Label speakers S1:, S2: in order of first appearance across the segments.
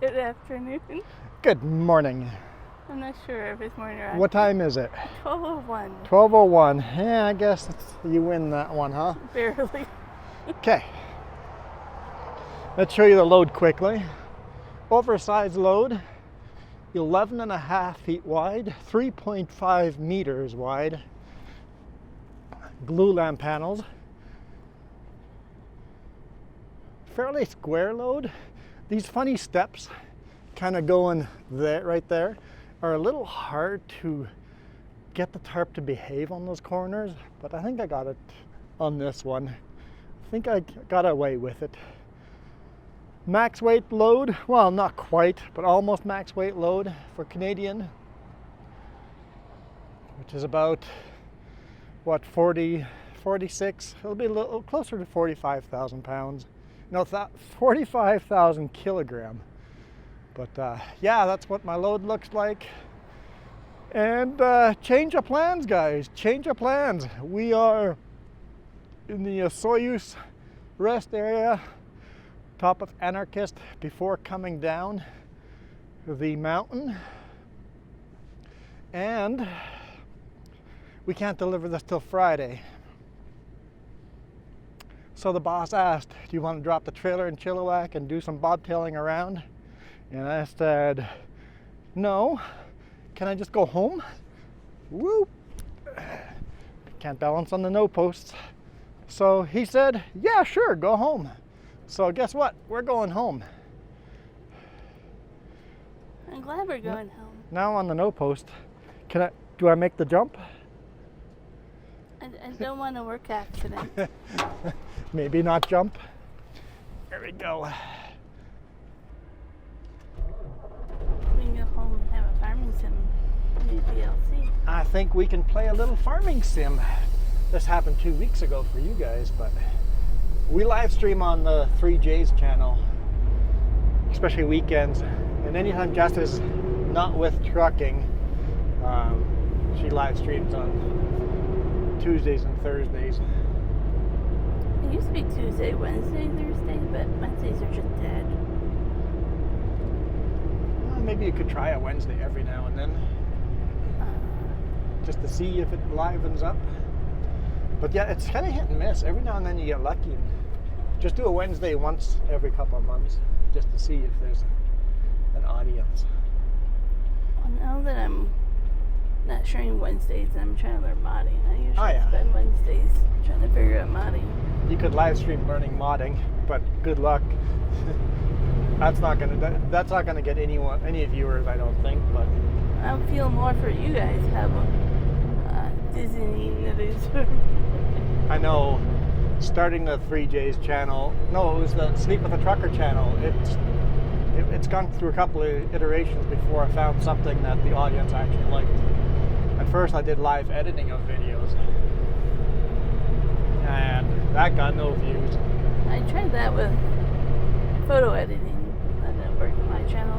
S1: Good afternoon.
S2: Good morning.
S1: I'm not sure if it's morning or afternoon.
S2: What time is it?
S1: 12:01.
S2: 12:01. Yeah, I guess you win that one, huh?
S1: Barely.
S2: Okay. Let's show you the load quickly. Oversized load, 11.5 feet wide, 3.5 meters wide. Glue lamp panels. Fairly square load. These funny steps kind of going there, right there, are a little hard to get the tarp to behave on those corners, but I think I got it on this one. I think I got away with it. Max weight load, well, not quite, but almost max weight load for Canadian, which is about, what, 46, it'll be a little closer to 45,000 pounds. No, 45,000 kilogram. But yeah, that's what my load looks like. And change of plans, guys, change of plans. We are in the Soyuz rest area, top of Anarchist, before coming down the mountain. And we can't deliver this till Friday. So the boss asked, do you want to drop the trailer in Chilliwack and do some bobtailing around? And I said, no. Can I just go home? Whoop. Can't balance on the no posts. So he said, yeah, sure, go home. So guess what? We're going home.
S1: I'm glad we're going home.
S2: Now on the no post, do I make the jump?
S1: I don't want a work accident.
S2: Maybe not jump. There we go.
S1: We can go home and have a farming sim new DLC.
S2: I think we can play a little farming sim. This happened 2 weeks ago for you guys, but we live stream on the 3J's channel, especially weekends. And anytime Jess is not with trucking, she live streams on Tuesdays and Thursdays.
S1: It used to be Tuesday, Wednesday, Thursday, but Wednesdays are just dead.
S2: Well, maybe you could try a Wednesday every now and then, just to see if it livens up. But yeah, it's kind of hit and miss. Every now and then you get lucky and just do a Wednesday once every couple of months, just to see if there's an audience.
S1: Well, now that I'm not sharing Wednesdays, I'm trying to learn modding. I usually spend Wednesdays trying to figure out modding.
S2: You could live stream learning modding, but good luck. That's not gonna get any viewers, I don't think. But
S1: I feel more for you guys have Disney news.
S2: I know, starting the 3J's channel. No, it was the Sleep with a Trucker channel. It's gone through a couple of iterations before I found something that the audience actually liked. At first I did live editing of videos, and that got no views.
S1: I tried that with photo editing. That didn't work on my channel.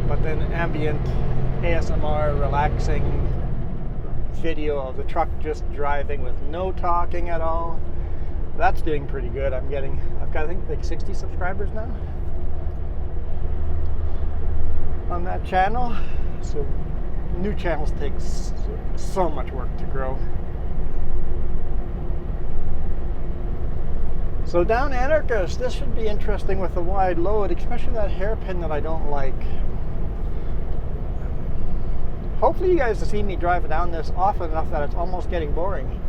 S2: But then ambient ASMR relaxing video of the truck just driving with no talking at all, that's doing pretty good. I've got I think like 60 subscribers now on that channel. So new channels take so much work to grow. So down Anarchist, this should be interesting with the wide load, especially that hairpin that I don't like. Hopefully you guys have seen me drive down this often enough that it's almost getting boring.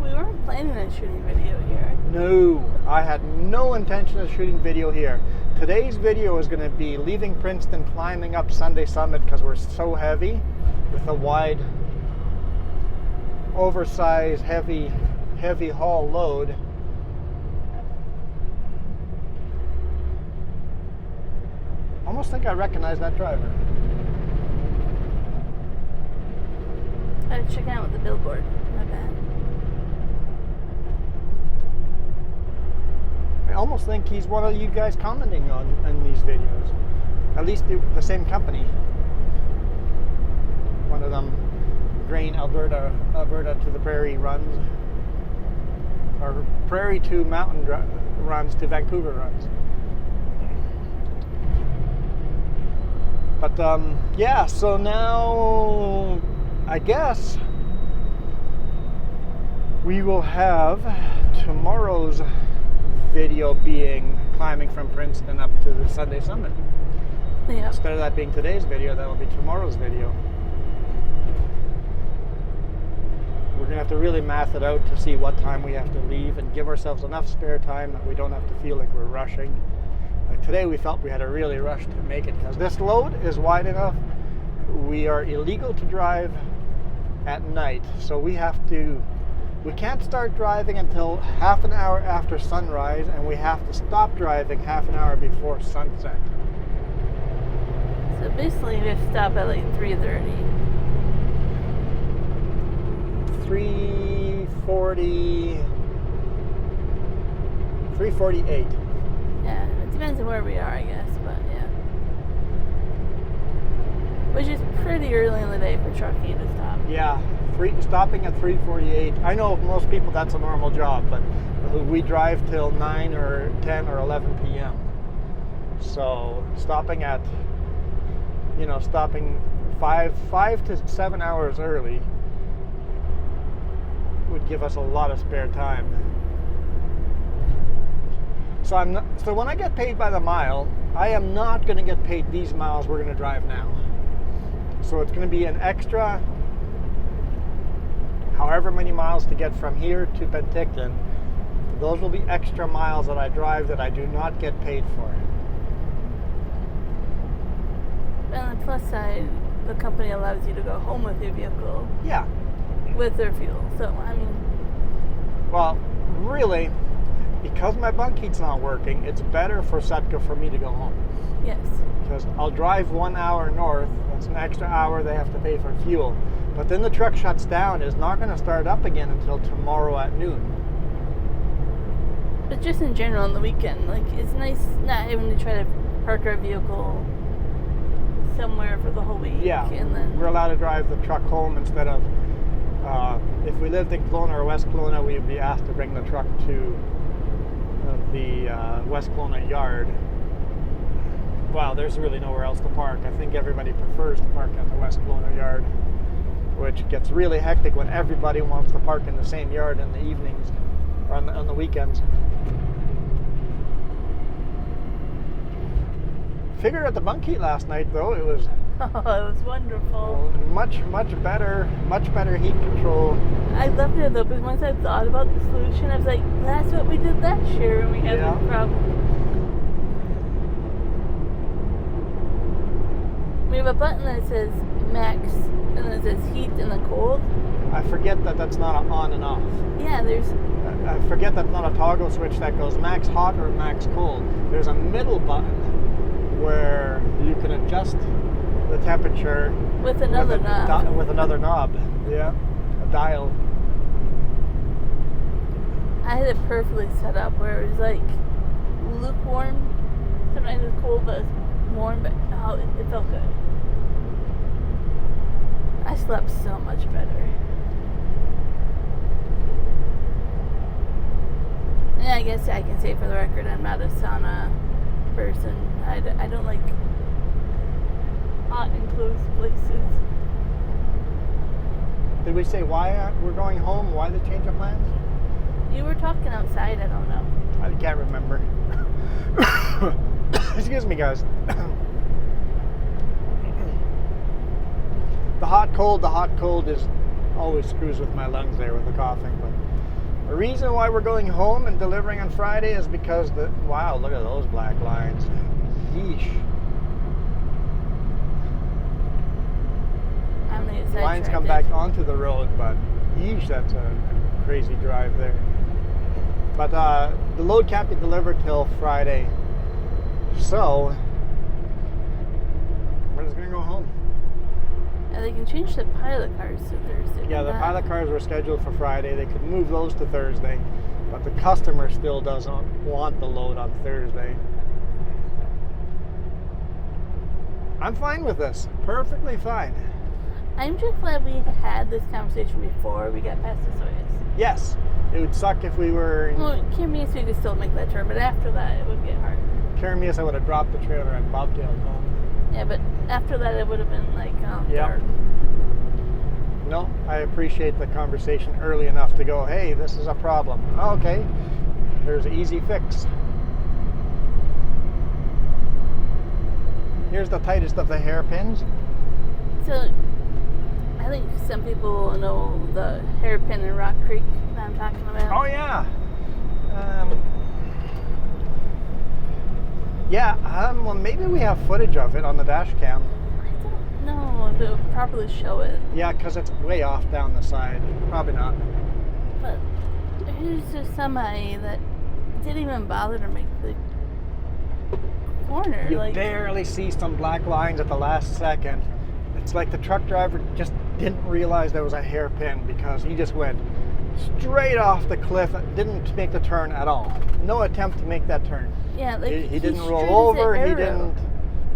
S1: We weren't planning on shooting video here.
S2: No, I had no intention of shooting video here. Today's video is going to be leaving Princeton, climbing up Sunday Summit because we're so heavy with a wide, oversized, heavy haul load. Almost think I recognize that driver.
S1: I had to check out with the billboard. My bad.
S2: I almost think he's one of you guys commenting on these videos. At least the same company. One of them, Grain Alberta to the Prairie runs. or prairie to mountain runs to Vancouver runs. But yeah, so now I guess we will have tomorrow's video being climbing from Princeton up to the Sunday Summit.
S1: Yeah.
S2: Instead of that being today's video, that will be tomorrow's video. We're going to have to really math it out to see what time we have to leave and give ourselves enough spare time that we don't have to feel like we're rushing. Like today we felt we had to really rush to make it because this load is wide enough. We are illegal to drive at night, so we can't start driving until half an hour after sunrise, and we have to stop driving half an hour before sunset.
S1: So basically we have to stop at like 3:30.
S2: 3:48.
S1: Yeah, it depends on where we are, I guess, but yeah. Which is pretty early in the day for trucking to stop.
S2: Yeah, stopping at 3:48. I know most people that's a normal job, but we drive till 9 or 10 or 11 p.m. So stopping at, stopping 5 to 7 hours early would give us a lot of spare time. So when I get paid by the mile, I am not going to get paid these miles we're going to drive now. So it's going to be an extra however many miles to get from here to Penticton. Those will be extra miles that I drive that I do not get paid for.
S1: And on the plus side, the company allows you to go home with your vehicle.
S2: Yeah.
S1: With their fuel. So, I mean...
S2: Well, really, because my bunk heat's not working, it's better for Sitka for me to go home.
S1: Yes.
S2: Because I'll drive 1 hour north, that's an extra hour they have to pay for fuel. But then the truck shuts down, it's not going to start up again until tomorrow at noon.
S1: But just in general on the weekend, like, it's nice not having to try to park our vehicle somewhere for the whole week.
S2: Yeah,
S1: and then
S2: we're allowed to drive the truck home instead of, if we lived in Kelowna or West Kelowna, we'd be asked to bring the truck to the West Kelowna yard. Well, there's really nowhere else to park. I think everybody prefers to park at the West Kelowna yard, which gets really hectic when everybody wants to park in the same yard in the evenings or on the weekends. Figured at the bunk heat last night, though, it was
S1: it was wonderful.
S2: Much better heat control.
S1: I loved it though, because once I thought about the solution, I was like, that's what we did last year when we had this problem. We have a button that says max, and then it says heat and then cold.
S2: I forget that that's not an on and off.
S1: Yeah,
S2: I forget that's not a toggle switch that goes max hot or max cold. There's a middle button where you can adjust the temperature
S1: with another knob.
S2: With another knob, yeah, a dial.
S1: I had it perfectly set up where it was like lukewarm. Sometimes it's cold, but it's warm. But it felt good. I slept so much better. Yeah, I guess I can say for the record, I'm not a sauna person. I don't like hot enclosed places.
S2: Did we say why we're going home? Why the change of plans?
S1: You were talking outside, I don't know.
S2: I can't remember. Excuse me, guys. The hot cold is always screws with my lungs there with the coughing. But the reason why we're going home and delivering on Friday is because wow, look at those black lines. Yeesh. Lines come back onto the road, but yeesh, that's a crazy drive there. But the load can't be delivered till Friday, so we're just gonna go home.
S1: Yeah, they can change the pilot cars to Thursday.
S2: Yeah, the pilot cars were scheduled for Friday. They could move those to Thursday, but the customer still doesn't want the load on Thursday. I'm fine with this. Perfectly fine.
S1: I'm just glad we had this conversation before we got past the Soyuz.
S2: Yes. It would suck if we were in
S1: Well, Kenworth, we could still make that turn, but after that, it would get hard.
S2: Kenworth, I would have dropped the trailer and bobtailed home.
S1: Yeah, but after that, it would have been like dark.
S2: No, I appreciate the conversation early enough to go, hey, this is a problem. Okay, there's an easy fix. Here's the tightest of the hairpins.
S1: So, I think some people know the hairpin in Rock Creek that I'm talking about.
S2: Oh, yeah. Well, maybe we have footage of it on the dash cam.
S1: I don't know if it would properly show it.
S2: Yeah, because it's way off down the side. Probably not.
S1: But here's just somebody that didn't even bother to make the corner.
S2: You barely see some black lines at the last second. It's like the truck driver just didn't realize there was a hairpin because he just went straight off the cliff, didn't make the turn at all. No attempt to make that turn.
S1: Yeah, like
S2: he didn't roll over, he didn't,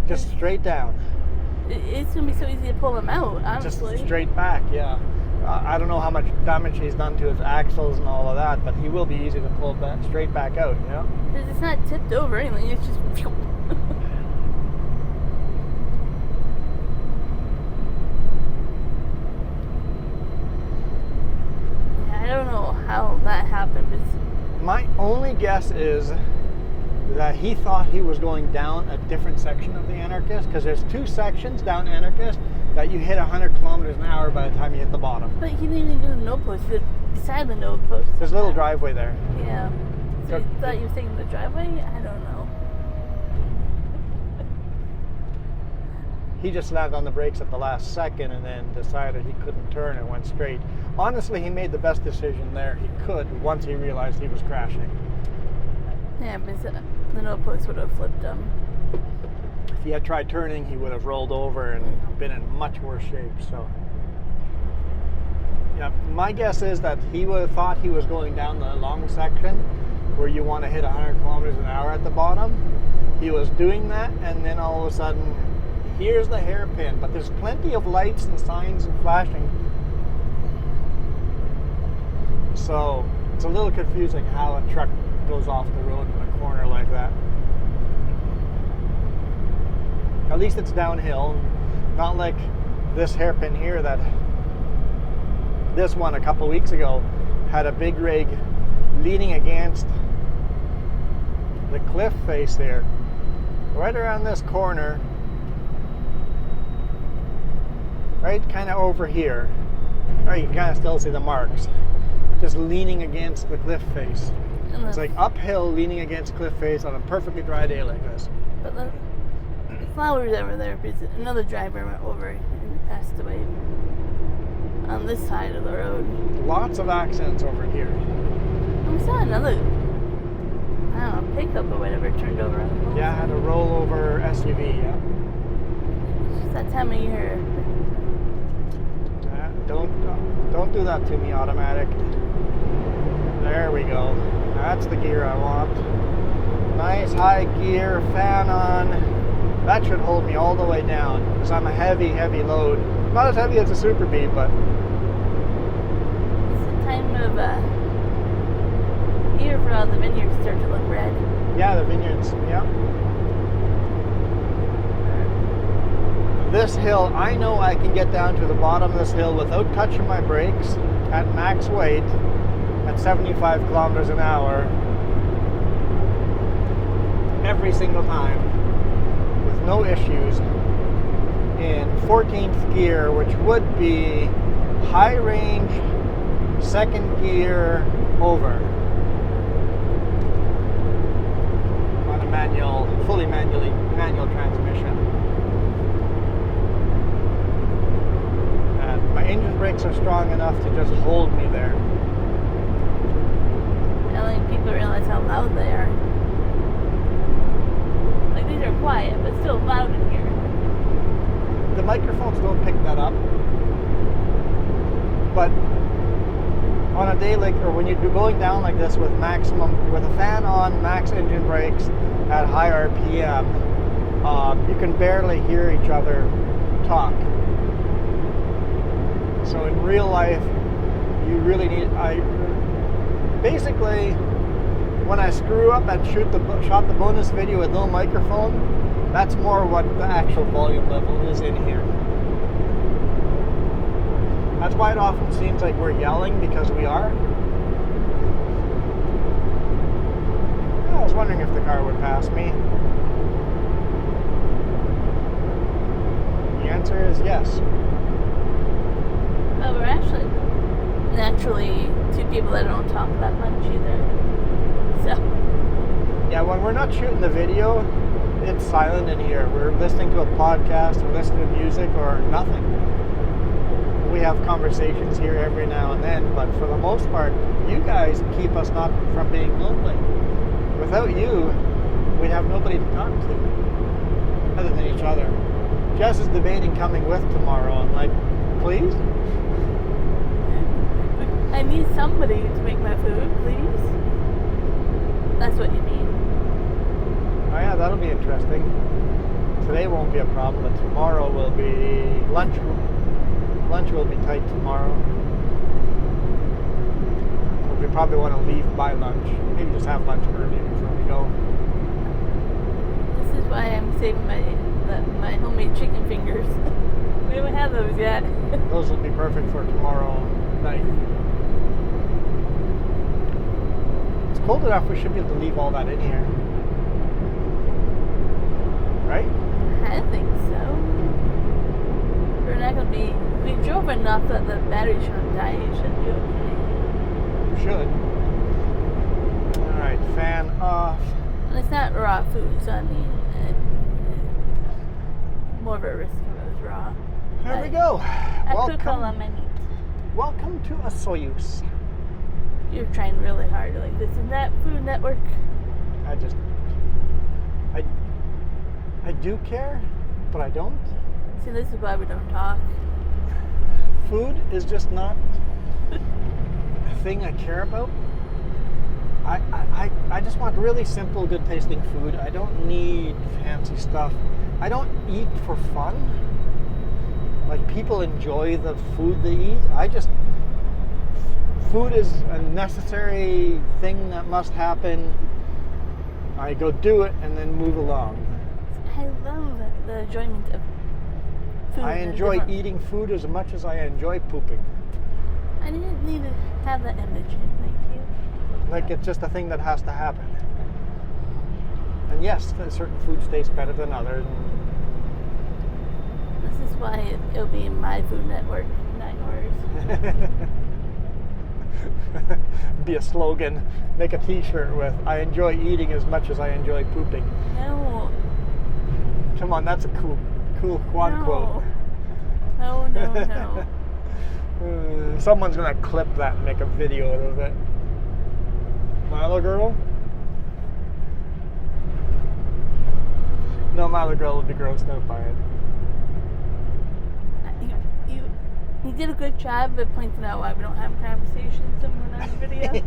S2: just straight down.
S1: It's going to be so easy to pull him out, honestly.
S2: Just straight back, yeah. I don't know how much damage he's done to his axles and all of that, but he will be easy to pull back, straight back out, you know?
S1: Because it's not tipped over or anything, it's just... I don't know how that happened.
S2: My only guess is that he thought he was going down a different section of the Anarchist, because there's two sections down Anarchist that you hit 100 kilometers an hour by the time you hit the bottom.
S1: But he didn't even do the no post. He did beside the no post.
S2: There's a little driveway there.
S1: Yeah. So you thought you were taking the driveway? I don't know.
S2: He just slammed on the brakes at the last second and then decided he couldn't turn and went straight. Honestly, he made the best decision there he could once he realized he was crashing.
S1: Yeah, because the no post would have flipped him.
S2: If he had tried turning, he would have rolled over and been in much worse shape. So, yeah, my guess is that he would have thought he was going down the long section where you want to hit 100 kilometers an hour at the bottom. He was doing that, and then all of a sudden, here's the hairpin, but there's plenty of lights and signs and flashing. So it's a little confusing how a truck goes off the road in a corner like that. At least it's downhill, not like this hairpin here that this one a couple weeks ago had a big rig leaning against the cliff face there, right around this corner. Right, kind of over here. Right, you can kind of still see the marks. Just leaning against the cliff face. It's like uphill, leaning against cliff face on a perfectly dry day like this.
S1: But the flowers over there, because another driver went over and passed away on this side of the road.
S2: Lots of accidents over here.
S1: And we saw another, I don't know, pickup or whatever turned over on the pole.
S2: Yeah, had a rollover SUV, yeah.
S1: It's just that time of year.
S2: Don't do that to me, automatic. There we go. That's the gear I want. Nice high gear, fan on. That should hold me all the way down because I'm a heavy load. Not as heavy as a Super Bee, but
S1: it's the time of year for all the vineyards start to look red.
S2: Yeah, the vineyards. Yeah. This hill, I know I can get down to the bottom of this hill without touching my brakes at max weight at 75 kilometers an hour every single time with no issues in 14th gear, which would be high range, second gear over on a manual, fully manual transmission. My engine brakes are strong enough to just hold me there.
S1: I don't think people realize how loud they are. Like, these are quiet, but still loud in here.
S2: The microphones don't pick that up. But on a day like, or when you're going down like this with a fan on, max engine brakes at high RPM, you can barely hear each other talk. So in real life, you really need, Basically, when I screw up and shot the bonus video with no microphone, that's more what the actual volume level is in here. That's why it often seems like we're yelling, because we are. I was wondering if the car would pass me. The answer is yes.
S1: Well, we're actually naturally two people that don't talk that much either. So.
S2: Yeah, when we're not shooting the video, it's silent in here. We're listening to a podcast, we're listening to music, or nothing. We have conversations here every now and then, but for the most part, you guys keep us not from being lonely. Without you, we'd have nobody to talk to other than each other. Jess is debating coming with tomorrow. I'm like, please?
S1: I need somebody to make my food, please. That's what you mean.
S2: Oh yeah, that'll be interesting. Today won't be a problem, but tomorrow will be lunch. Lunch will be tight tomorrow. We probably want to leave by lunch. Maybe just have lunch early before we go.
S1: This is why I'm saving my homemade chicken fingers. We haven't had those yet.
S2: Those will be perfect for tomorrow night. It's cold enough, we should be able to leave all that in here. Right?
S1: I think so. We're not going to be... We drove enough that the battery shouldn't die. It should be okay.
S2: Should. Alright, fan off.
S1: And it's not raw food, so I mean, more of a risk if it was raw.
S2: There we go.
S1: I cook all on my meat.
S2: Welcome to a Soyuz.
S1: You're trying really hard. Like, this is not Food Network.
S2: I do care, but I don't.
S1: See, this is why we don't talk.
S2: Food is just not a thing I care about. I just want really simple, good tasting food. I don't need fancy stuff. I don't eat for fun. Like, people enjoy the food they eat. Food is a necessary thing that must happen. I go do it and then move along.
S1: I love the enjoyment of food.
S2: I enjoy eating food as much as I enjoy pooping.
S1: I didn't need to have that image. Thank you.
S2: Like, it's just a thing that has to happen. And yes, certain foods taste better than others.
S1: This is why it'll be my Food Network, not yours.
S2: Be a slogan. Make a t-shirt with, I enjoy eating as much as I enjoy pooping.
S1: No.
S2: Come on, that's a cool Juan quote.
S1: No.
S2: Someone's gonna clip that and make a video out of it. Milo Girl? No, Milo Girl would be grossed out by it.
S1: You did a good job of pointing out why we don't have conversations when we're on video.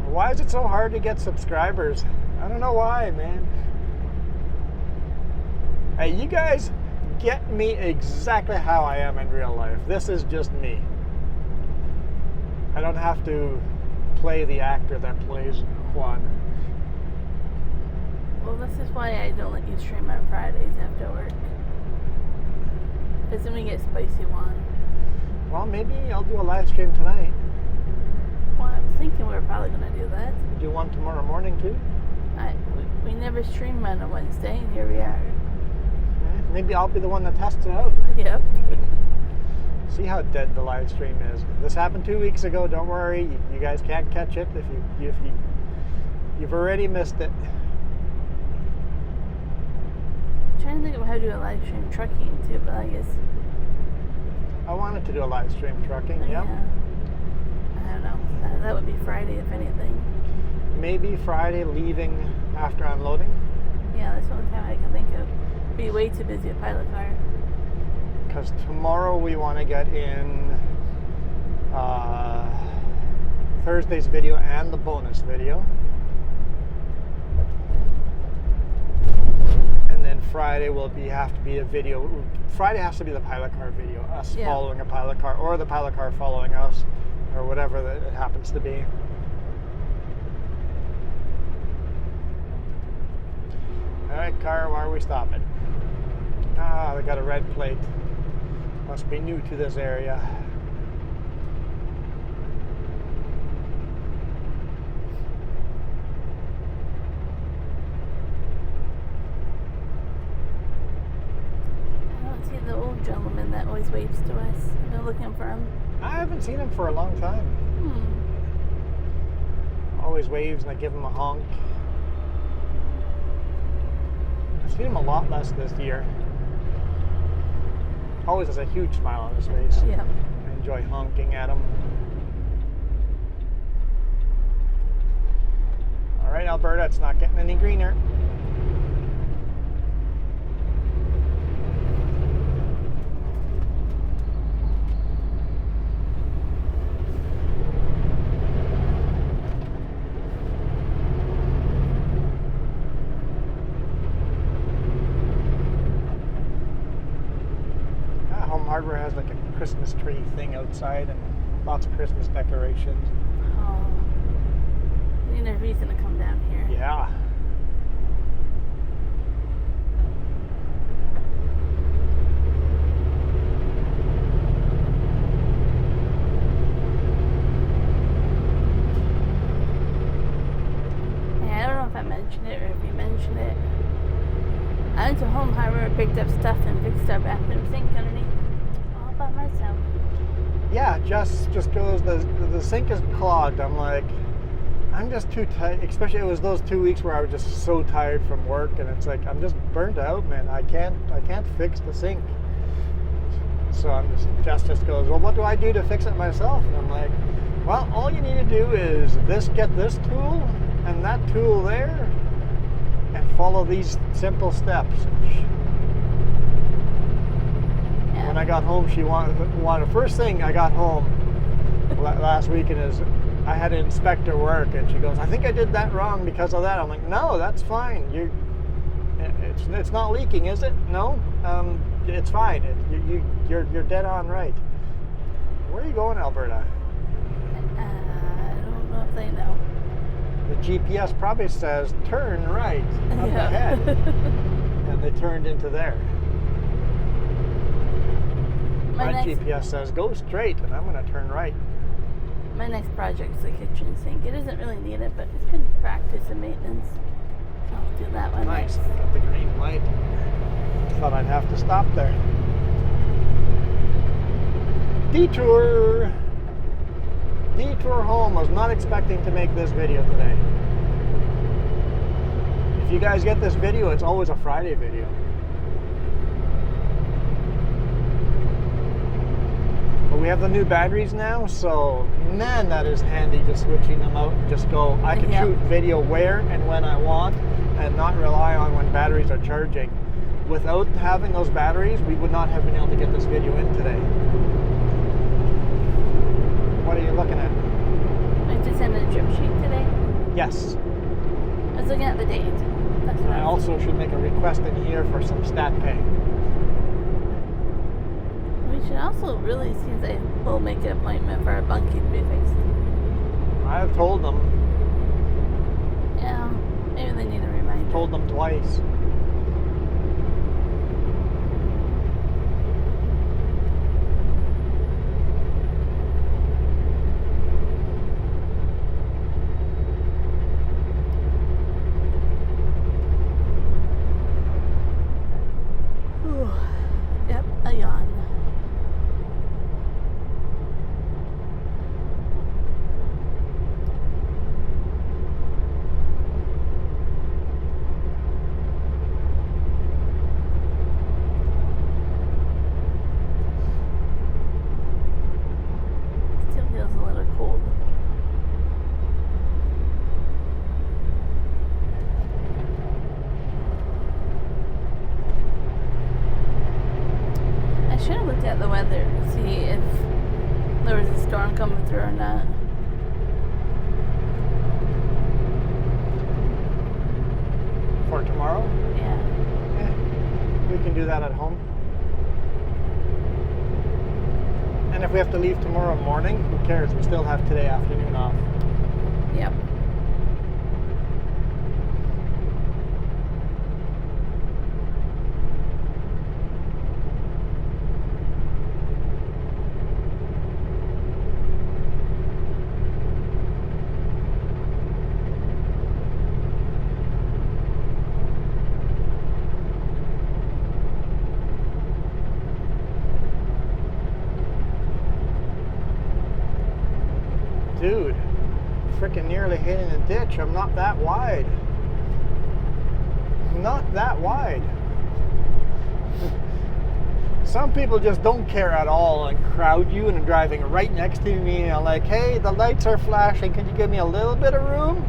S2: Why is it so hard to get subscribers? I don't know why, man. Hey, you guys get me exactly how I am in real life. This is just me. I don't have to play the actor that plays Juan.
S1: Well, this is why I don't let you stream on Fridays after work. Because then we get spicy one.
S2: Well, maybe I'll do a live stream tonight.
S1: Well, I was thinking we were probably going to do that.
S2: Do one tomorrow morning too?
S1: We never stream on a Wednesday, and here we are.
S2: Maybe I'll be the one that tests it out.
S1: Yep.
S2: See how dead the live stream is. This happened 2 weeks ago. Don't worry, you guys can't catch it if you've already missed it.
S1: I'm trying to think of how to do a live stream trucking too, but I guess
S2: I wanted to do a live stream trucking.
S1: Yeah. I don't know. That would be Friday, if anything.
S2: Maybe Friday, leaving after unloading.
S1: Yeah, that's the only time I can think of. Be way too busy at Pilot Car.
S2: Because tomorrow we want to get in Thursday's video and the bonus video. And then Friday will have to be a video. Friday has to be the Pilot Car video. Us following a Pilot Car, or the Pilot Car following us. or whatever it happens to be. All right, car, why are we stopping? Ah, they got a red plate. Must be new to this area.
S1: The old gentleman that always waves to us. They're looking for him.
S2: I haven't seen him for a long time. Always waves and I give him a honk. I've seen him a lot less this year. Always has a huge smile on his face.
S1: Yeah.
S2: I enjoy honking at him. All right, Alberta, it's not getting any greener. Harbor has like a Christmas tree thing outside and lots of Christmas decorations.
S1: Oh, we need a reason to come down here.
S2: Yeah.
S1: Yeah, I don't know if I mentioned it or if you mentioned it. I went to Home Harbor and picked up stuff and fixed our bathroom sink underneath. By myself.
S2: Yeah, just goes, the sink is clogged. I'm like, I'm just too tired. Especially it was those 2 weeks where I was just so tired from work, and it's like I'm just burnt out, man. I can't fix the sink. So I'm just goes, well, what do I do to fix it myself? And I'm like, well, all you need to do is get this tool and that tool there, and follow these simple steps. When I got home, she wanted first thing I got home last weekend is I had to inspect her work, and she goes, I think I did that wrong because of that. I'm like, no, that's fine. It's not leaking, is it? No, it's fine. You're dead on right. Where are you going, Alberta?
S1: I don't know if they know.
S2: The GPS probably says turn right up ahead, and they turned into there. My GPS says go straight, and I'm going to turn right.
S1: My next project is the kitchen sink. It doesn't really need it, but it's good practice and maintenance. I'll do that one
S2: nice.
S1: next.
S2: Got the green light. Thought I'd have to stop there. Detour home. I was not expecting to make this video today. If you guys get this video, it's always a Friday video. But we have the new batteries now, so man, that is handy, just switching them out. Just go, I can shoot video where and when I want and not rely on when batteries are charging. Without having those batteries, we would not have been able to get this video in today. What are you looking at?
S1: I just sent a drip sheet today.
S2: Yes.
S1: I was looking at the date. That's what
S2: I also should make a request in here for some stat pay.
S1: We should also really see if they will make an appointment for a bunkie to be fixed.
S2: I have told them.
S1: Yeah, maybe they need a reminder.
S2: Told them twice.
S1: Yep, a yawn. Still feels a little cold. I should have looked at the weather to see if there was a storm coming through or not.
S2: For tomorrow?
S1: Yeah.
S2: We can do that at home. And if we have to leave tomorrow morning, who cares? We still have today afternoon off.
S1: Yep.
S2: Dude, freaking nearly hitting a ditch. I'm not that wide. Not that wide. Some people just don't care at all and crowd you and are driving right next to me and like, hey, the lights are flashing. Can you give me a little bit of room?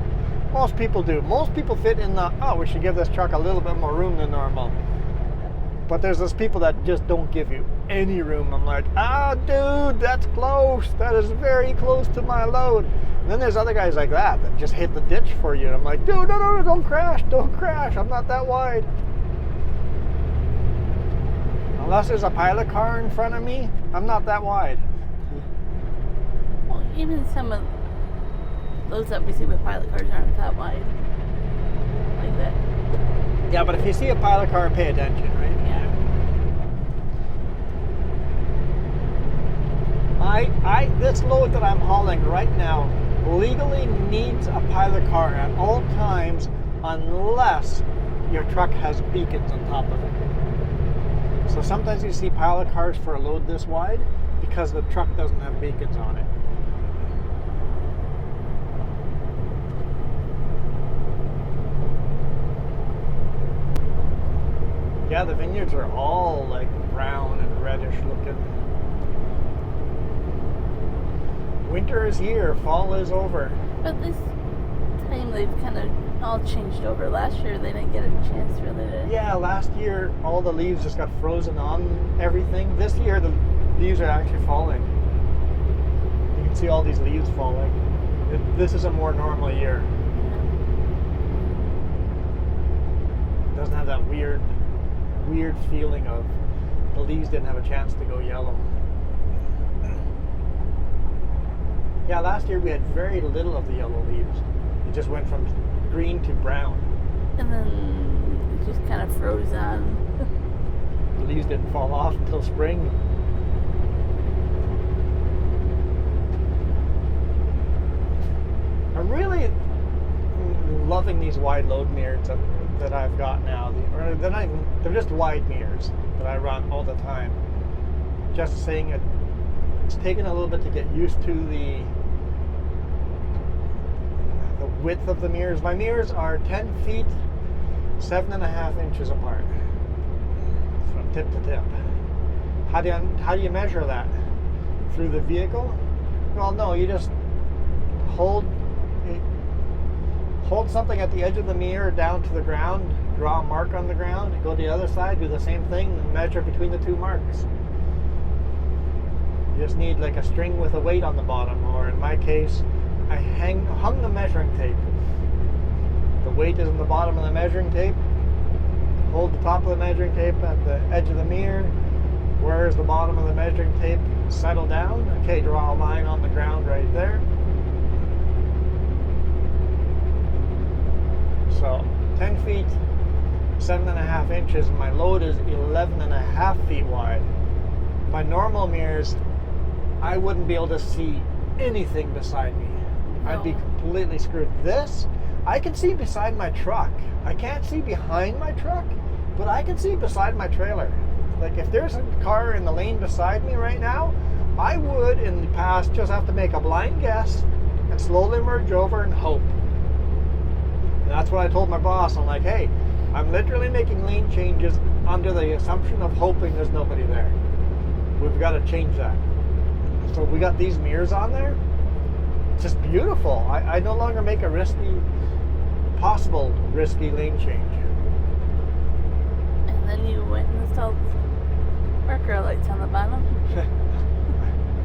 S2: Most people do. Most people fit in the, oh, we should give this truck a little bit more room than normal. But there's those people that just don't give you any room. I'm like, dude, that's close. That is very close to my load. And then there's other guys like that just hit the ditch for you. And I'm like, dude, no, don't crash. Don't crash. I'm not that wide. Unless there's a pilot car in front of me, I'm not that wide.
S1: Well, even some of those that we see with pilot cars aren't that wide. Like that.
S2: Yeah, but if you see a pilot car, pay attention, right?
S1: Yeah.
S2: This load that I'm hauling right now legally needs a pilot car at all times unless your truck has beacons on top of it. So sometimes you see pilot cars for a load this wide because the truck doesn't have beacons on it. Yeah, the vineyards are all like brown and reddish looking. Winter is here, fall is over.
S1: But this time they've kind of all changed over. Last year they didn't get a chance really to...
S2: Yeah, last year all the leaves just got frozen on everything. This year the leaves are actually falling. You can see all these leaves falling. This is a more normal year. It doesn't have that weird feeling of the leaves didn't have a chance to go yellow. Yeah, last year we had very little of the yellow leaves. It just went from green to brown.
S1: And then it just kind of froze on.
S2: The leaves didn't fall off until spring. I'm really loving these wide load mirrors that I've got now. They're just wide mirrors that I run all the time. Just saying it's taken a little bit to get used to the width of the mirrors. My mirrors are 10 feet, 7.5 inches apart from tip to tip. How do you measure that? Through the vehicle? Well, no, you just hold something at the edge of the mirror down to the ground, draw a mark on the ground, go to the other side, do the same thing, and measure between the two marks. You just need like a string with a weight on the bottom, or in my case, I hung the measuring tape. The weight is on the bottom of the measuring tape. Hold the top of the measuring tape at the edge of the mirror. Where's the bottom of the measuring tape? Settle down. Okay, draw a line on the ground right there. So 10 feet, 7.5 inches, and my load is 11.5 feet wide. My normal mirrors, I wouldn't be able to see anything beside me. No. I'd be completely screwed. This, I can see beside my truck. I can't see behind my truck, but I can see beside my trailer. Like if there's a car in the lane beside me right now, I would in the past just have to make a blind guess and slowly merge over and hope. And that's what I told my boss. I'm like, hey, I'm literally making lane changes under the assumption of hoping there's nobody there. We've got to change that. So we got these mirrors on there. It's just beautiful. I no longer make a possible risky lane change.
S1: And then you went and installed marker lights on the bottom.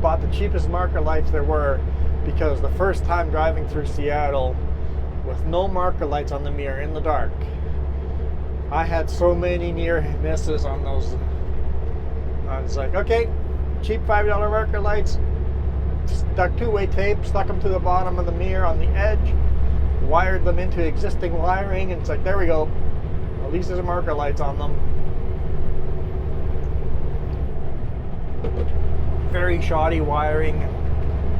S2: Bought the cheapest marker lights there were because the first time driving through Seattle with no marker lights on the mirror in the dark, I had so many near misses on those. I was like, okay, cheap $5 marker lights, stuck two-way tape, stuck them to the bottom of the mirror on the edge, wired them into existing wiring, and it's like, there we go. At least there's marker lights on them. Very shoddy wiring.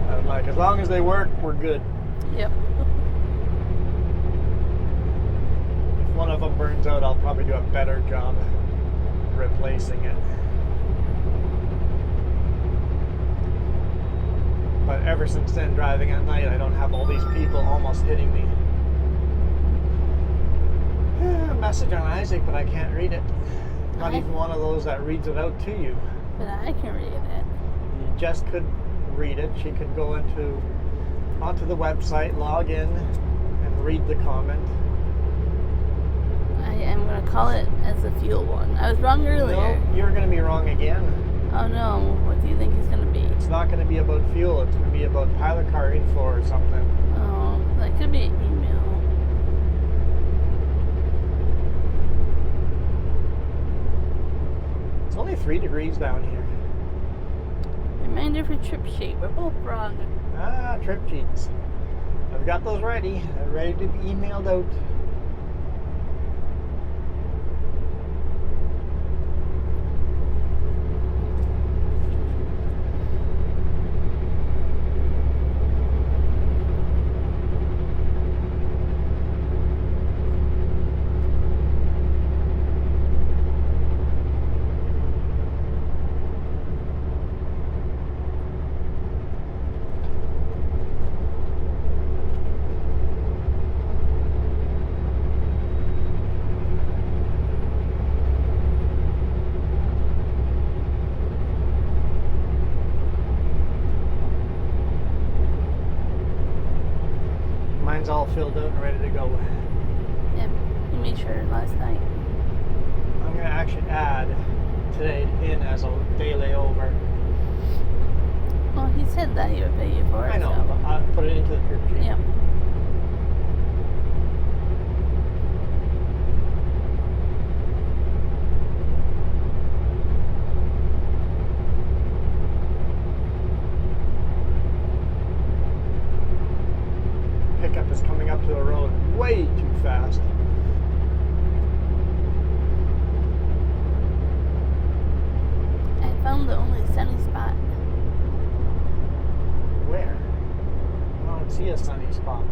S2: I'm like, as long as they work, we're good.
S1: Yep.
S2: If one of them burns out, I'll probably do a better job replacing it. But ever since then, driving at night, I don't have all these people almost hitting me. Message on Isaac, but I can't read it. Not even one of those that reads it out to you.
S1: But I can read it.
S2: Jess could read it. She could go onto the website, log in, and read the comment.
S1: I am going to call it as a fuel one. I was wrong earlier.
S2: No, you're going to be wrong again.
S1: Oh no, what do you think it's going to be?
S2: It's not going to be about fuel. It's going to be about pilot car info or something.
S1: Oh, that could be email.
S2: It's only 3 degrees down here.
S1: Reminder for trip sheet. We're both wrong.
S2: Trip sheets. I've got those ready. They're ready to be emailed out. Mine's all filled out and ready to go.
S1: Yep, you made sure last night.
S2: I'm going to actually add today in as a day layover.
S1: Well, he said that he would pay you for it.
S2: I know,
S1: so.
S2: but I'll put it into the trip sheet.
S1: Yep.
S2: Pickup is coming up to the road way too fast.
S1: I found the only sunny spot.
S2: Where? I don't see a sunny spot.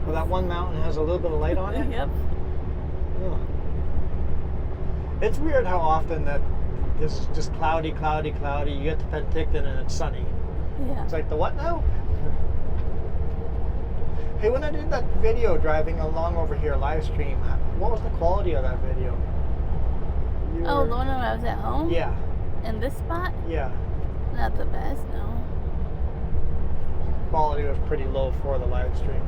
S2: Well, that one mountain has a little bit of light on it?
S1: Yep.
S2: Oh. It's weird how often that this is just cloudy, cloudy, cloudy. You get to Penticton and it's sunny.
S1: Yeah.
S2: It's like, the what now? Hey, when I did that video driving along over here, live stream, what was the quality of that video?
S1: Oh, the one when I was at home?
S2: Yeah.
S1: In this spot?
S2: Yeah.
S1: Not the best, no.
S2: Quality was pretty low for the live stream.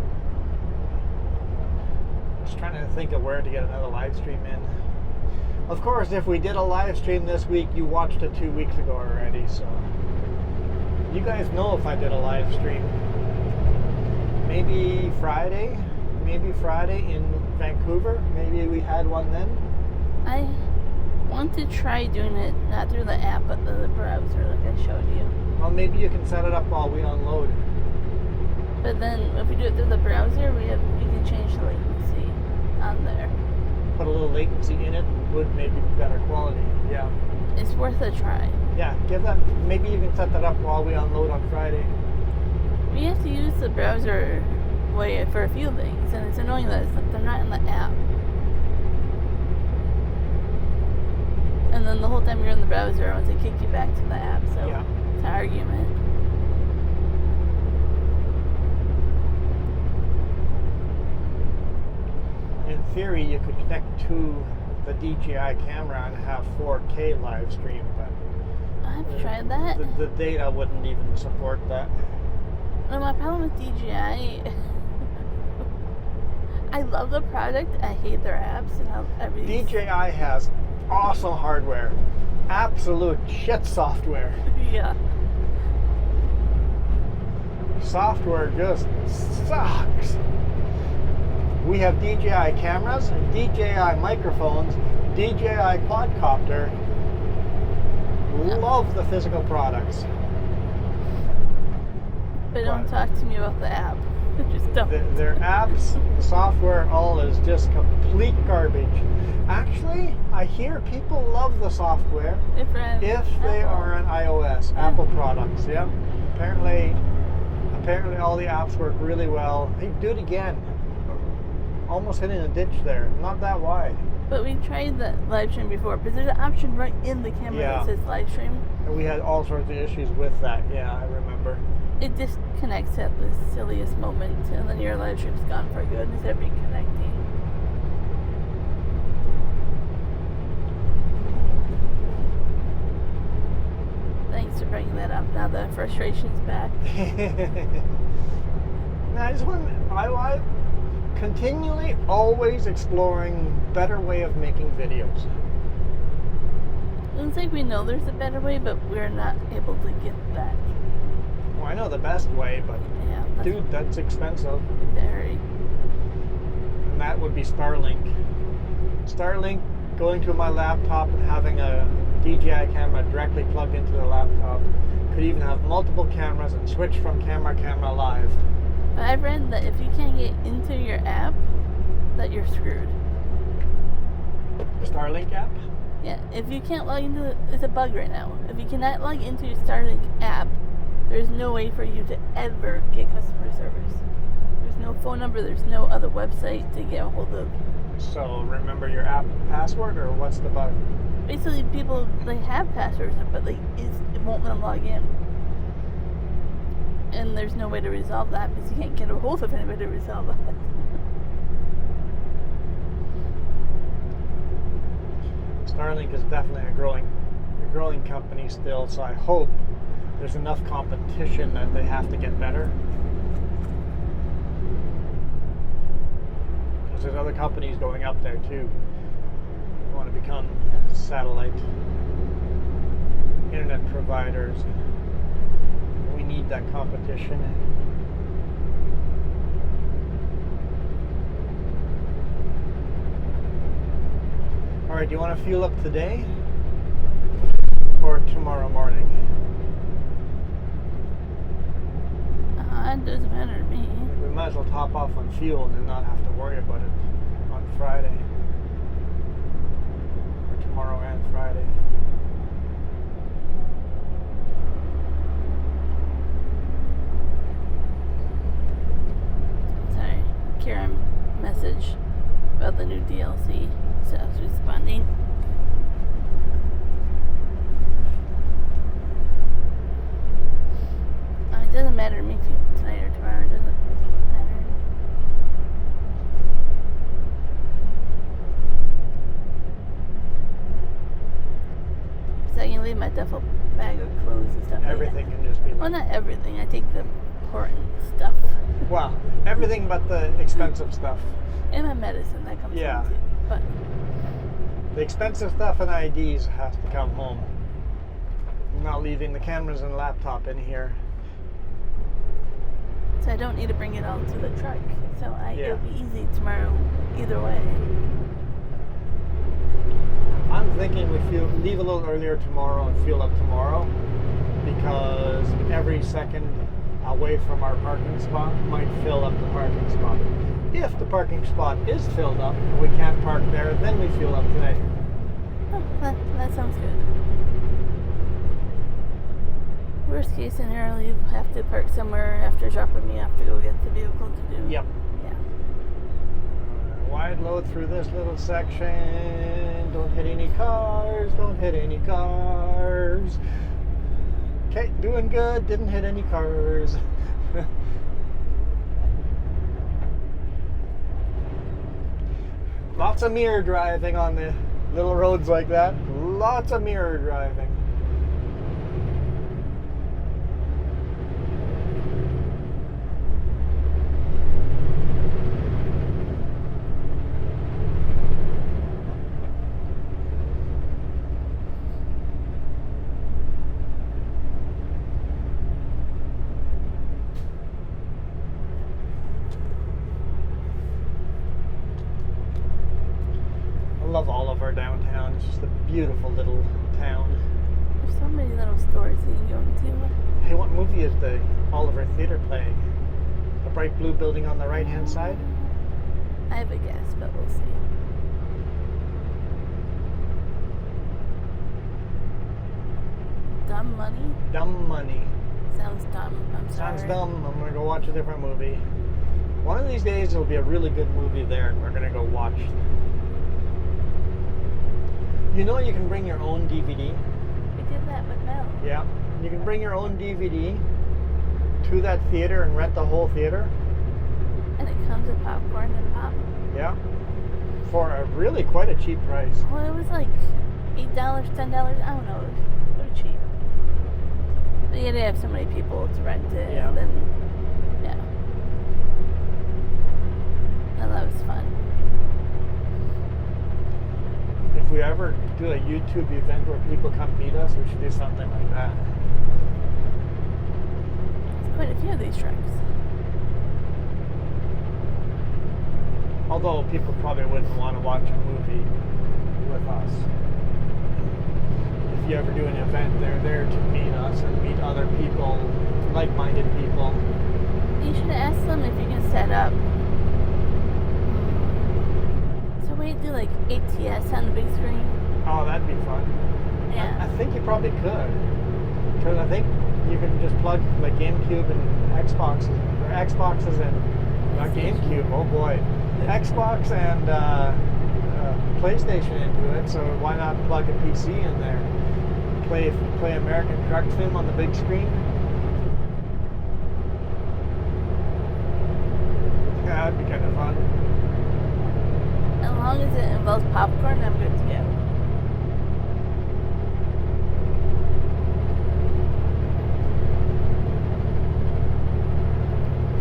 S2: Just trying to think of where to get another live stream in. Of course, if we did a live stream this week, you watched it 2 weeks ago already, so you guys know if I did a live stream. Maybe Friday in Vancouver. Maybe we had one then.
S1: I want to try doing it not through the app, but the browser, like I showed you.
S2: Well, maybe you can set it up while we unload.
S1: But then, if we do it through the browser, we can change the latency on there.
S2: Put a little latency in it would maybe be better quality. Yeah.
S1: It's worth a try.
S2: Yeah, give that. Maybe you can set that up while we unload on Friday.
S1: We have to use the browser way for a few things, and it's annoying that they're not in the app. And then the whole time you're in the browser, once they kick you back to the app, so
S2: yeah.
S1: It's an argument.
S2: In theory, you could connect to the DJI camera and have 4K live stream, but
S1: I've tried that.
S2: The data wouldn't even support that.
S1: No, my problem with DJI, I love the product. I hate their apps and how everything.
S2: DJI has awesome hardware, absolute shit software.
S1: Yeah.
S2: Software just sucks. We have DJI cameras, DJI microphones, DJI quadcopter. Love the physical products.
S1: But don't talk to me about the app. Just don't.
S2: Their apps, the software, all is just complete garbage. Actually, I hear people love the software if they are on iOS, Apple products. Yep. Apparently all the apps work really well. Hey, do it again. Almost hitting a ditch there. Not that wide.
S1: But we tried the live stream before, because there's an option right in the camera that says live stream.
S2: And we had all sorts of issues with that. Yeah, I remember.
S1: It disconnects at the silliest moment, and then your live stream's gone for good instead of reconnecting. Thanks for bringing that up. Now the frustration's back. I continually always exploring better way of making videos. It's like we know there's a better way, but we're not able to get that.
S2: Well, I know the best way, but dude, that's expensive.
S1: Very.
S2: And that would be Starlink. Starlink, going to my laptop and having a DJI camera directly plugged into the laptop. Could even have multiple cameras and switch from camera live.
S1: But I've read that if you can't get into your app, that you're screwed.
S2: The Starlink app?
S1: Yeah, if you can't log into it's a bug right now. If you cannot log into your Starlink app, there's no way for you to ever get customer service. There's no phone number, there's no other website to get a hold of.
S2: So remember your app password, or what's the bug?
S1: Basically, people, they have passwords, but it won't let them log in. And there's no way to resolve that because you can't get a hold of anybody to resolve that.
S2: Starlink is definitely a growing company still, so I hope there's enough competition that they have to get better. Because there's other companies going up there too. Who want to become satellite internet providers. We need that competition. Alright, do you want to fuel up today or tomorrow morning?
S1: It doesn't matter to me.
S2: We might as well top off on fuel and then not have to worry about it on Friday. Or tomorrow and Friday.
S1: Sorry, Kira message about the new DLC, so I was responding. It doesn't matter to me if you tonight or tomorrow, it doesn't matter. So I can leave my duffel bag of clothes and stuff.
S2: Everything can just be left.
S1: Well, not everything. I take the important stuff.
S2: Well, everything but the expensive stuff.
S1: And my medicine, that comes home too. But
S2: the expensive stuff and IDs has to come home. I'm not leaving the cameras and laptop in here.
S1: So I don't need to bring it all to the truck. So it'll be easy tomorrow either way.
S2: I'm thinking we leave a little earlier tomorrow and fuel up tomorrow, because every second away from our parking spot might fill up the parking spot. If the parking spot is filled up and we can't park there, then we fuel up today.
S1: Oh, that sounds good. Worst case scenario, you have to park somewhere after dropping me off to go get the vehicle to do.
S2: Yep.
S1: Yeah.
S2: Wide load through this little section. Don't hit any cars. Don't hit any cars. Okay, doing good. Didn't hit any cars. Lots of mirror driving on the little roads like that. Lots of mirror driving. I love all of our downtown. It's just a beautiful little town.
S1: There's so many little stores that you can go into.
S2: Hey, what movie is the Oliver Theatre playing? The bright blue building on the right-hand side?
S1: I have a guess, but we'll see. Dumb Money?
S2: Dumb Money.
S1: Sounds dumb. I'm sorry.
S2: Sounds dumb. I'm going to go watch a different movie. One of these days, there'll be a really good movie there, and we're going to go watch. You know you can bring your own DVD?
S1: We did that with Mel.
S2: Yeah. You can bring your own DVD to that theater and rent the whole theater.
S1: And it comes with popcorn and pop.
S2: Yeah. For a really quite a cheap price.
S1: Well, it was like $8, $10. I don't know. It was really cheap. But you had to have so many people to rent it.
S2: Yeah.
S1: And then, yeah. And that was fun.
S2: If we ever do a YouTube event where people come meet us, we should do something like that.
S1: There's quite a few of these trucks.
S2: Although people probably wouldn't want to watch a movie with us. If you ever do an event, they're there to meet us and meet other people, like-minded people.
S1: You should ask them if you can set up. So we do like ATS on the big screen.
S2: Oh, that'd be fun.
S1: Yeah.
S2: I think you probably could. Because I think you can just plug like GameCube and Xboxes and not GameCube, oh boy. Xbox and PlayStation into it, so why not plug a PC in there? Play American Truck Sim on the big screen. Yeah, that'd be kind of fun.
S1: As long as it involves popcorn, I'm good to go.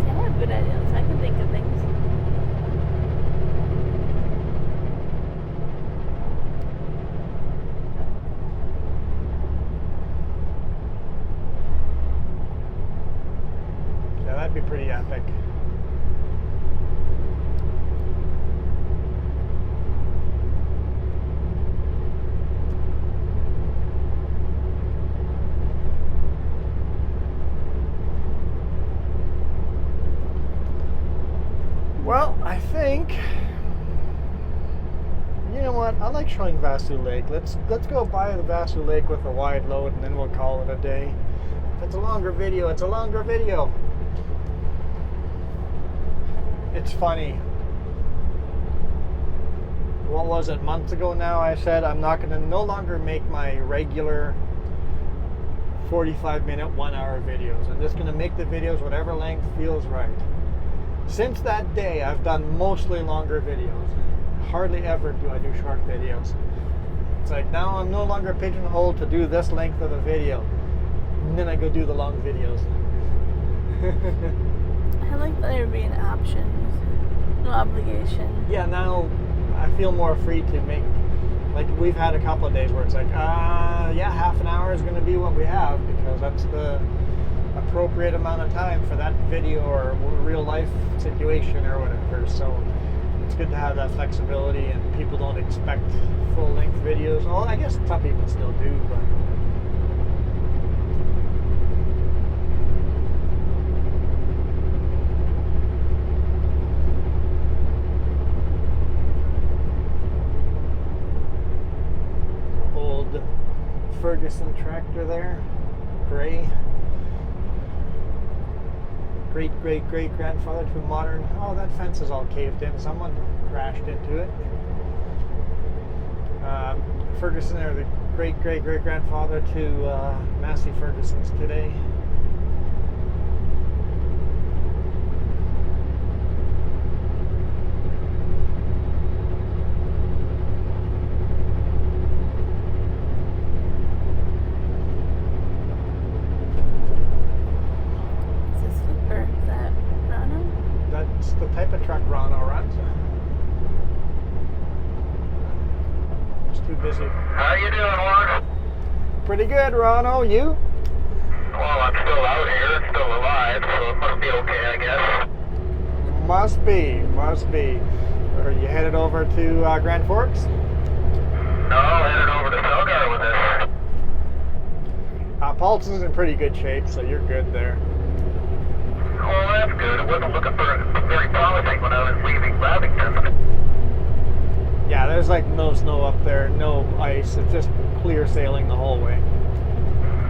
S1: See, I have good ideas. I can think of things.
S2: Yeah, that'd be pretty epic. Well, I think, you know what? I like showing Vasu Lake. Let's go by the Vasu Lake with a wide load, and then we'll call it a day. If it's a longer video, it's a longer video. It's funny. What was it? Months ago now, I said I'm not going to no longer make my regular 45-minute, 1-hour videos. I'm just going to make the videos whatever length feels right. Since that day, I've done mostly longer videos. Hardly ever do I do short videos. It's like now I'm no longer pigeonholed to do this length of a video. And then I go do the long videos.
S1: I like there being options, no obligation.
S2: Yeah, now I feel more free to make, like we've had a couple of days where it's like, yeah, half an hour is going to be what we have because that's the appropriate amount of time for that video or real life situation or whatever. So it's good to have that flexibility, and people don't expect full length videos. Well, I guess some people still do, but old Ferguson tractor there, gray. Great-great-great-grandfather to modern. Oh, that fence is all caved in. Someone crashed into it. Ferguson, or the great-great-great-grandfather to Massey Ferguson's today. The type of truck Ronno runs. Just too busy.
S3: How you doing, Warren?
S2: Pretty good, Ronno. You?
S3: Well, I'm still out here, still alive, so it must be okay, I guess.
S2: Must be. Are you headed over to Grand Forks?
S3: No, headed over to Selgar with this.
S2: Paulson's in pretty good shape, so you're good there.
S3: Oh, that's good. It wasn't looking very promising when I was leaving Lavington.
S2: Yeah, there's like no snow up there, no ice. It's just clear sailing the whole way.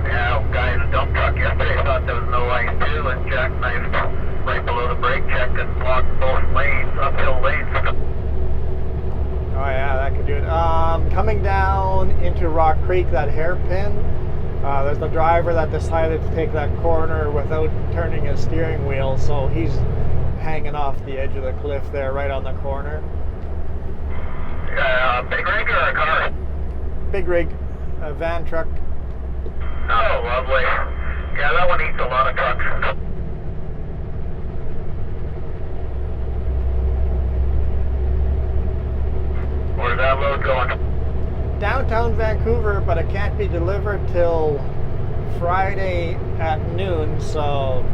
S3: Yeah, guy in the dump truck yesterday thought there was no ice too, and jackknifed right below the brake check and blocked both lanes, uphill lanes.
S2: Oh yeah, that could do it. Coming down into Rock Creek, that hairpin, there's the driver that decided to take that corner without turning his steering wheel, so he's hanging off the edge of the cliff there, right on the corner.
S3: Big rig or a car?
S2: Big rig, a van truck.
S3: Oh, lovely. Yeah, that one eats a lot of trucks. Where's that load going?
S2: Downtown Vancouver, but it can't be delivered till Friday at noon, so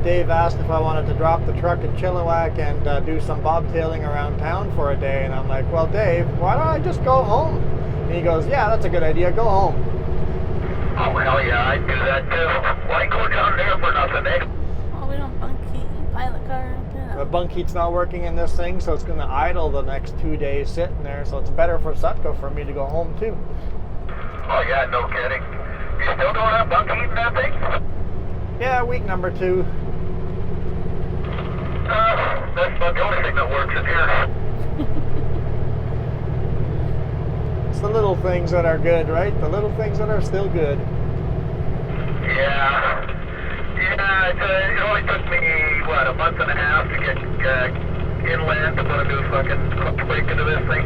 S2: Dave asked if I wanted to drop the truck in Chilliwack and do some bobtailing around town for a day, and I'm like, well, Dave, why don't I just go home? And he goes, yeah, that's a good idea, go home.
S3: Oh, hell yeah, I'd do that too. Why go down there for nothing, eh?
S1: Oh, we don't bunk heat in pilot car.
S2: The bunk heat's not working in this thing, so it's going to idle the next 2 days sitting there, so it's better for Sutco for me to go home too.
S3: Oh, yeah, no kidding. You still don't have bunk heat in that thing?
S2: Yeah, week number 2.
S3: That's not the only thing that works in here.
S2: It's the little things that are good, right? The little things that are still good.
S3: Yeah. It only took me, a month and a half to get inland to put a new fucking brake into this thing.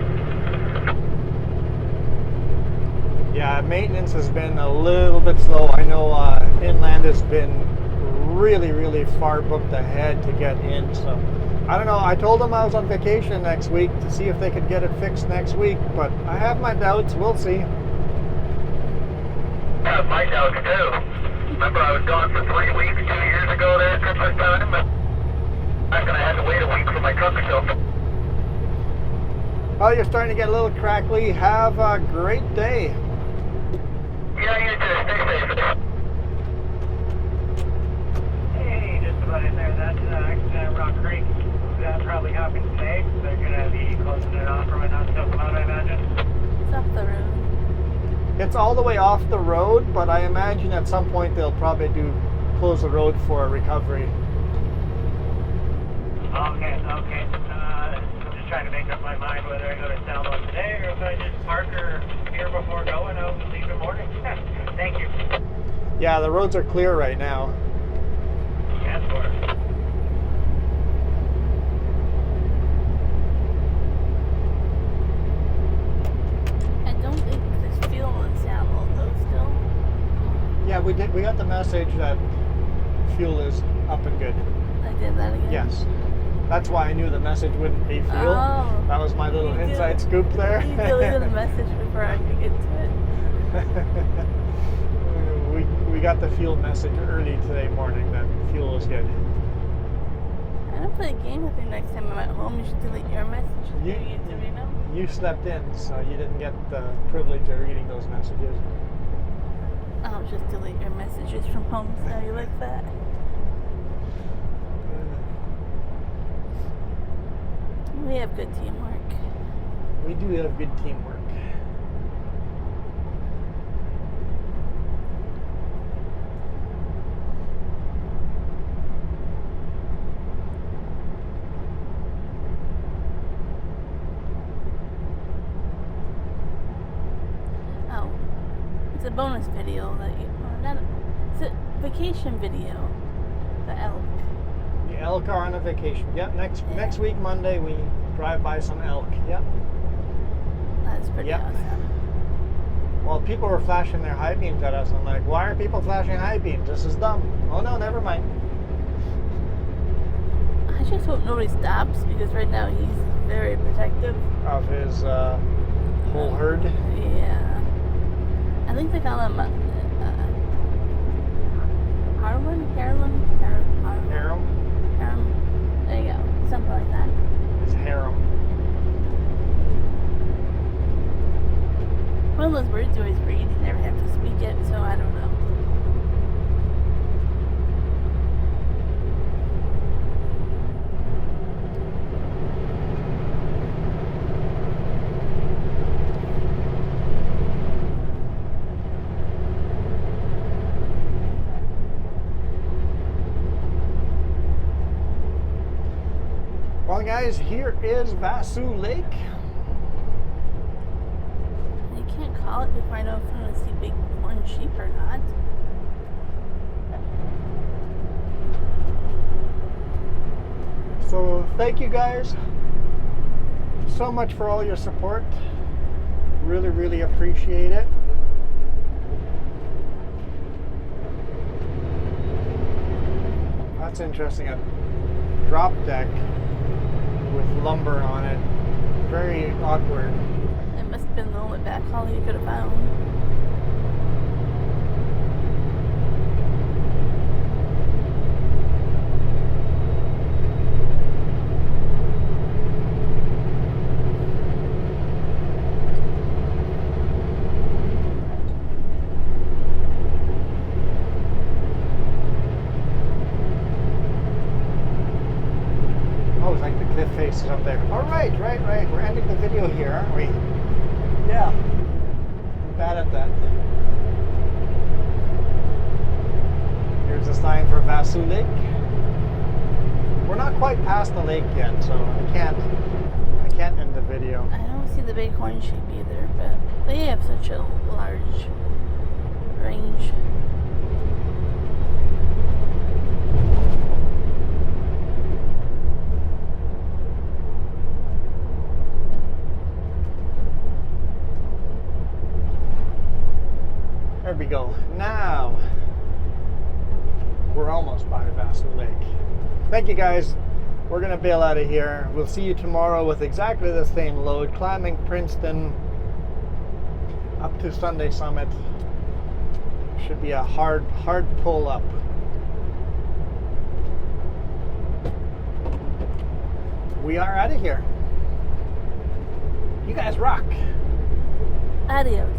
S2: Yeah, maintenance has been a little bit slow. I know inland has been really, really far booked ahead to get in, so I don't know. I told them I was on vacation next week to see if they could get it fixed next week, but I have my doubts. We'll see.
S3: I have my doubts too. Remember, I was gone for 3 weeks 2 years ago there at Christmas time. I'm gonna have to wait a week for my truck to show up.
S2: Oh, you're starting to get a little crackly. Have a great day.
S3: Yeah, you too. Stay safe.
S4: Hey, just about in there. That's accident at Rock Creek. That probably happened today. They're gonna be closing it off right now until come out, I imagine.
S1: It's off the road.
S2: It's all the way off the road, but I imagine at some point they'll probably close the road for a recovery.
S4: Okay. I'm just trying to make up my mind whether I go to Salmon today or if I just park her here before going out and leave in the morning. Thank you.
S2: Yeah, the roads are clear right now.
S4: Yes, of course.
S1: I don't think there's fuel in Seattle though still.
S2: Yeah, we got the message that fuel is up and good.
S1: I did that again.
S2: Yes. That's why I knew the message wouldn't be fuel.
S1: Oh.
S2: That was my little inside scoop there.
S1: You deleted the message before I could get to it.
S2: we got the fuel message early today morning that fuel is good.
S1: I don't play a game with you next time I'm at home. You should delete your messages.
S2: You-
S1: You get to read them.
S2: You slept in, so you didn't get the privilege of reading those messages.
S1: I'll just delete your messages from home. So you like that? We have good teamwork.
S2: We do have good teamwork.
S1: Oh, it's a bonus video that it's a vacation video. The elk.
S2: The elk are on a vacation. Yep, next week, Monday, we drive by some elk. Yep.
S1: That's pretty
S2: Yep.
S1: awesome.
S2: Well, people were flashing their high beams at us. I'm like, why are people flashing high beams? This is dumb. Oh no, never mind.
S1: I just hope nobody stops because right now he's very protective.
S2: Of his whole herd.
S1: Yeah. I think they call him Harlan?
S2: Harem.
S1: There you go. Something like that.
S2: His harem.
S1: One of those words you always read, you never have to speak it, so I don't know.
S2: guys, here is Vasu Lake.
S1: You can't call it before I know if I'm going to see big horned sheep or not.
S2: So thank you guys so much for all your support. Really, really appreciate it. That's interesting. A drop deck with lumber on it. Very awkward.
S1: It must have been the only backhaul you could have found.
S2: Oh, it's like the cliff face is up there. All right, right. We're ending the video here, aren't we? Yeah. I'm bad at that. Here's a sign for Vasu Lake. We're not quite past the lake yet, so I can't end the video.
S1: I don't see the big horned sheep either, but they have such a large range.
S2: There we go. Now we're almost by Vasu Lake. Thank you guys. We're gonna bail out of here. We'll see you tomorrow with exactly the same load, climbing Princeton up to Sunday Summit. Should be a hard pull up. We are out of here. You guys rock.
S1: Adios.